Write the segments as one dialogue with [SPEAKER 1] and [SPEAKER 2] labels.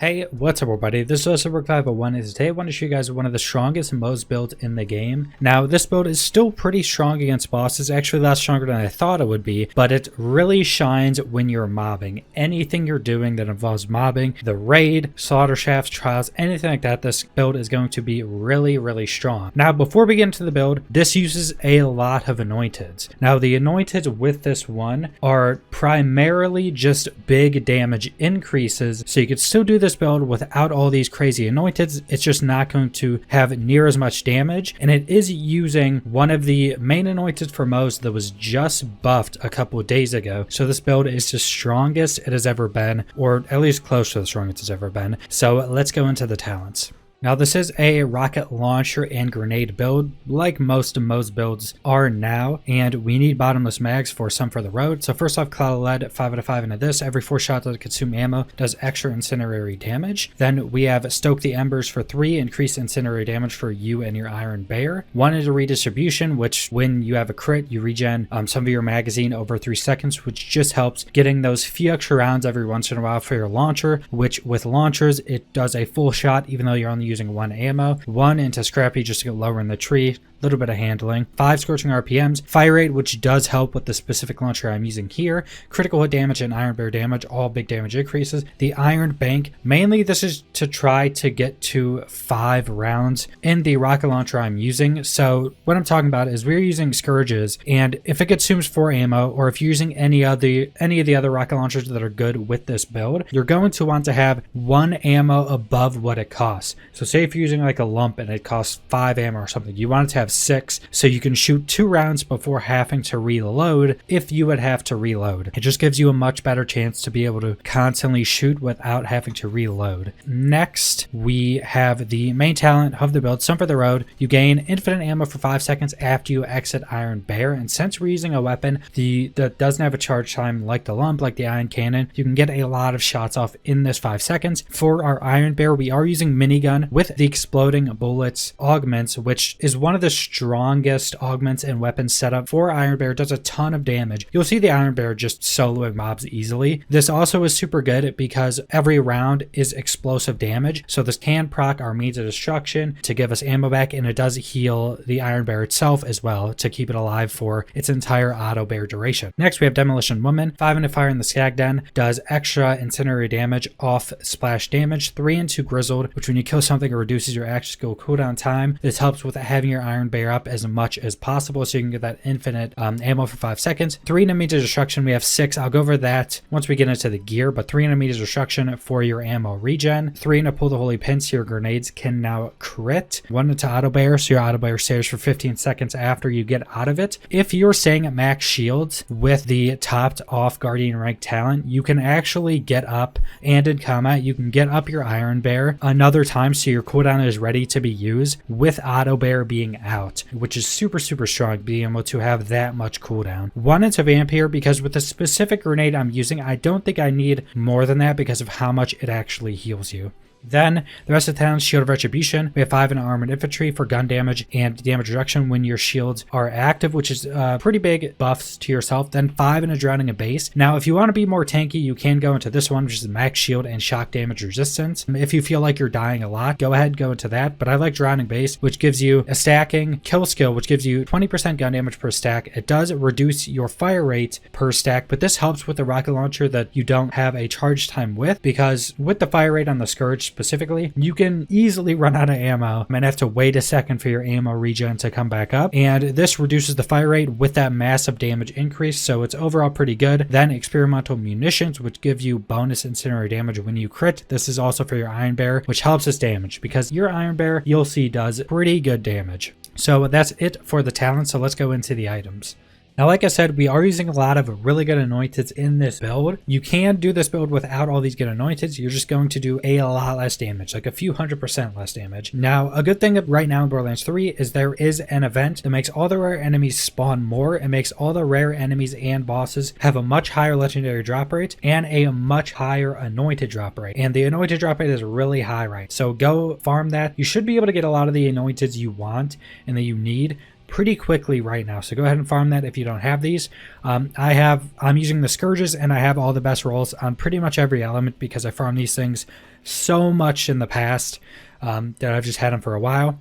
[SPEAKER 1] Hey, what's up everybody? This is Survivability, and today I want to show you guys one of the strongest Moze builds in the game. Now, this build is still pretty strong against bosses, actually a lot stronger than I thought it would be, but it really shines when you're mobbing. Anything you're doing that involves mobbing, the raid, slaughter shafts, trials, anything like that, this build is going to be really strong. Now, before we get into the build, this uses a lot of anointeds. Now, the anointeds with this one are primarily just big damage increases, so you could still do this build without all these crazy anointeds. It's just not going to have near as much damage, and it is using one of the main anointeds for Moze that was just buffed a couple of days ago. So this build is the strongest it has ever been, or at least close to the strongest it's ever been. So let's go into the talents. Now, this is a rocket launcher and grenade build, like most of Moze builds are now, and we need bottomless mags for some for the road. So first off, Cloud of Lead, 5 out of 5 into this. Every 4 shots that consume ammo does extra incendiary damage. Then we have Stoke the Embers for 3, increase incendiary damage for you and your Iron Bear. 1 is a redistribution, which when you have a crit, you regen some of your magazine over 3 seconds, which just helps getting those few extra rounds every once in a while for your launcher, which with launchers, it does a full shot, even though you're only using 1 ammo. 1 into Scrappy just to get lower in the tree. Little bit of handling. 5 scorching RPMs, fire rate, which does help with the specific launcher I'm using here. Critical hit damage and Iron Bear damage, all big damage increases. The Iron Bank, mainly this is to try to get to 5 rounds in the rocket launcher I'm using. So what I'm talking about is we're using Scourges, and if it consumes 4 ammo, or if you're using any of the other rocket launchers that are good with this build, you're going to want to have 1 ammo above what it costs. So say if you're using like a lump and it costs 5 ammo or something, you want it to have 6, so you can shoot 2 rounds before having to reload if you would have to reload. It just gives you a much better chance to be able to constantly shoot without having to reload. Next, we have the main talent of the build, Some for the Road. You gain infinite ammo for 5 seconds after you exit Iron Bear, and since we're using a weapon that doesn't have a charge time like the lump, like the Iron Cannon, you can get a lot of shots off in this 5 seconds. For our Iron Bear, we are using minigun with the exploding bullets augments, which is one of the strongest augments and weapons setup for Iron Bear. It does a ton of damage. You'll see the Iron Bear just soloing mobs easily. This also is super good because every round is explosive damage, so this can proc our means of destruction to give us ammo back, and it does heal the Iron Bear itself as well to keep it alive for its entire auto bear duration. Next, we have Demolition Woman. 5 into Fire in the Skag Den, does extra incendiary damage off splash damage. 3 into Grizzled, which when you kill something, it reduces your action skill cooldown time. This helps with having your Iron Bear up as much as possible, so you can get that infinite ammo for 5 seconds. 3 enemies of destruction, we have 6. I'll go over that once we get into the gear, but 3 enemies of destruction for your ammo regen. 3 into Pull the Holy Pin, so your grenades can now crit. 1 into Auto Bear, so your Auto Bear stays for 15 seconds after you get out of it. If you're staying at max shields with the topped off Guardian rank talent, you can actually get up, and in combat you can get up your Iron Bear another time, so your cooldown is ready to be used with Auto Bear being out, which is super strong, being able to have that much cooldown. 1 into Vampire, because with the specific grenade I'm using, I don't think I need more than that because of how much it actually heals you. Then the rest of the talents, Shield of Retribution. We have 5 in Armored Infantry for gun damage and damage reduction when your shields are active, which is pretty big buffs to yourself. Then 5 in a Drowning in Base. Now, if you want to be more tanky, you can go into this one, which is max shield and shock damage resistance. If you feel like you're dying a lot, go ahead, go into that. But I like Drowning Base, which gives you a stacking kill skill, which gives you 20% gun damage per stack. It does reduce your fire rate per stack, but this helps with the rocket launcher that you don't have a charge time with, because with the fire rate on the Scourge specifically, you can easily run out of ammo and have to wait a second for your ammo regen to come back up, and this reduces the fire rate with that massive damage increase, so it's overall pretty good. Then Experimental Munitions, which give you bonus incendiary damage when you crit. This is also for your Iron Bear, which helps us damage, because your Iron Bear, you'll see, does pretty good damage. So that's it for the talent, so let's go into the items. Now, like I said, we are using a lot of really good anointeds in this build. You can do this build without all these good anointeds. You're just going to do a lot less damage, like a few 100% less damage. Now, a good thing right now in Borderlands 3 is there is an event that makes all the rare enemies spawn more. It makes all the rare enemies and bosses have a much higher legendary drop rate and a much higher anointed drop rate. And the anointed drop rate is really high, right? So go farm that. You should be able to get a lot of the anointeds you want and that you need pretty quickly right now. So go ahead and farm that if you don't have these. I'm using the Scourges, and I have all the best rolls on pretty much every element because I farmed these things so much in the past that I've just had them for a while.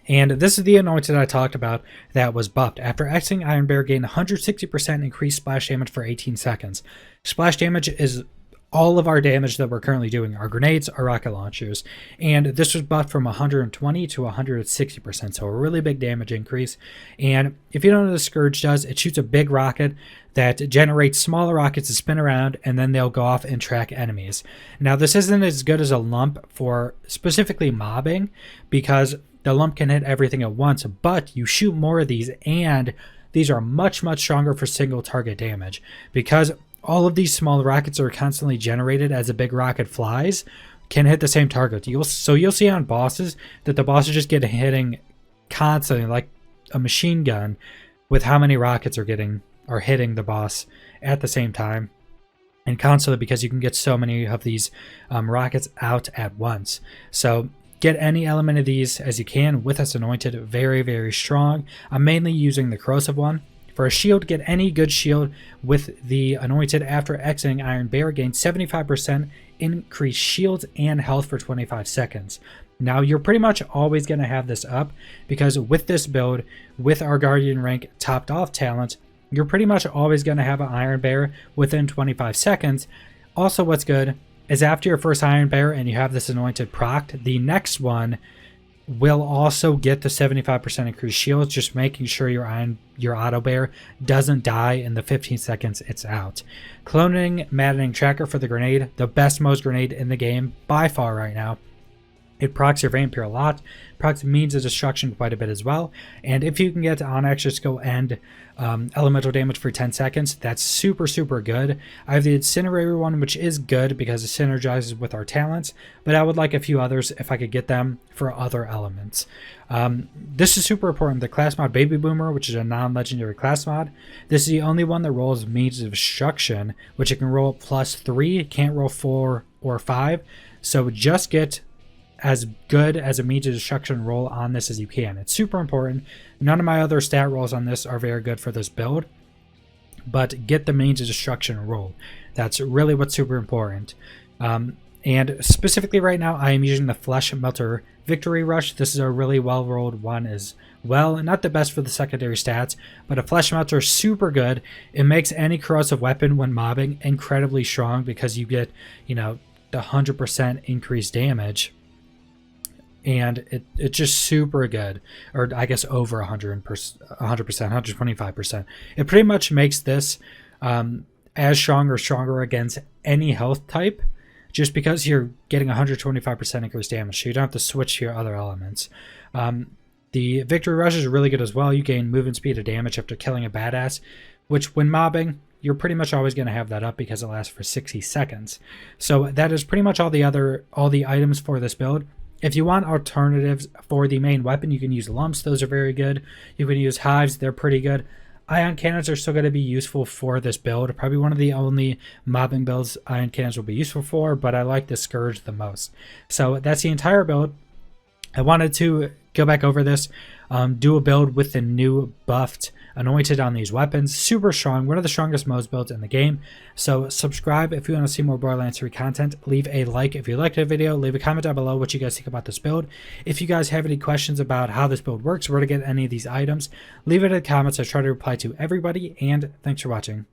[SPEAKER 1] And this is the anointed I talked about that was buffed. After Xing, Iron Bear gained 160% increased splash damage for 18 seconds. Splash damage is all of our damage that we're currently doing, our grenades, our rocket launchers. And this was buffed from 120 to 160%, so a really big damage increase. And if you don't know what the Scourge does, it shoots a big rocket that generates smaller rockets to spin around, and then they'll go off and track enemies. Now, this isn't as good as a lump for specifically mobbing, because the lump can hit everything at once, but you shoot more of these, and these are much, much stronger for single target damage, because all of these small rockets are constantly generated as a big rocket flies, can hit the same target. You'll see on bosses that the bosses just get hitting constantly like a machine gun with how many rockets are hitting the boss at the same time, and constantly, because you can get so many of these rockets out at once. So get any element of these as you can with this anointed. Very, very strong. I'm mainly using the corrosive one. For a shield, get any good shield with the anointed. After exiting Iron Bear, gain 75% increased shields and health for 25 seconds. Now, you're pretty much always going to have this up, because with this build, with our Guardian rank topped off talent, you're pretty much always going to have an Iron Bear within 25 seconds. Also, what's good is after your first Iron Bear and you have this anointed procced, the next one will also get the 75% increased shields, just making sure your auto bear doesn't die in the 15 seconds it's out. Cloning Maddening Tracker for the grenade, the best Moze grenade in the game by far right now. It procs your Vampire a lot, procs Means of Destruction quite a bit as well, and if you can get to Onyx, just go end elemental damage for 10 seconds. That's super, super good. I have the Incinerator one, which is good because it synergizes with our talents, but I would like a few others if I could get them for other elements. This is super important. The class mod Baby Boomer, which is a non-legendary class mod. This is the only one that rolls Means of Destruction, which it can roll +3, can't roll 4 or 5, so just get as good as a Means of Destruction roll on this as you can. It's super important. None of my other stat rolls on this are very good for this build, but get the Means of Destruction roll. That's really what's super important. And specifically right now, I am using the Flesh Melter Victory Rush. This is a really well-rolled one as well. Not the best for the secondary stats, but a Flesh Melter is super good. It makes any corrosive weapon when mobbing incredibly strong, because you get, the 100% increased damage. And it's just super good, or I guess over 100%, 125%. It pretty much makes this as strong or stronger against any health type, just because you're getting 125% increased damage, so you don't have to switch to your other elements. The Victory Rush is really good as well. You gain movement speed of damage after killing a badass, which when mobbing, you're pretty much always going to have that up because it lasts for 60 seconds. So that is pretty much all the items for this build. If you want alternatives for the main weapon, you can use lumps. Those are very good. You can use hives. They're pretty good. Ion cannons are still going to be useful for this build. Probably one of the only mobbing builds ion cannons will be useful for, but I like the Scourge the most. So that's the entire build. I wanted to go back over this, do a build with the new buffed anointed on these weapons. Super strong, one of the strongest Moze builds in the game. So subscribe if you want to see more Borderlands 3 content. Leave a like if you liked the video. Leave a comment down below what you guys think about this build. If you guys have any questions about how this build works, where to get any of these items, leave it in the comments. I try to reply to everybody, and thanks for watching.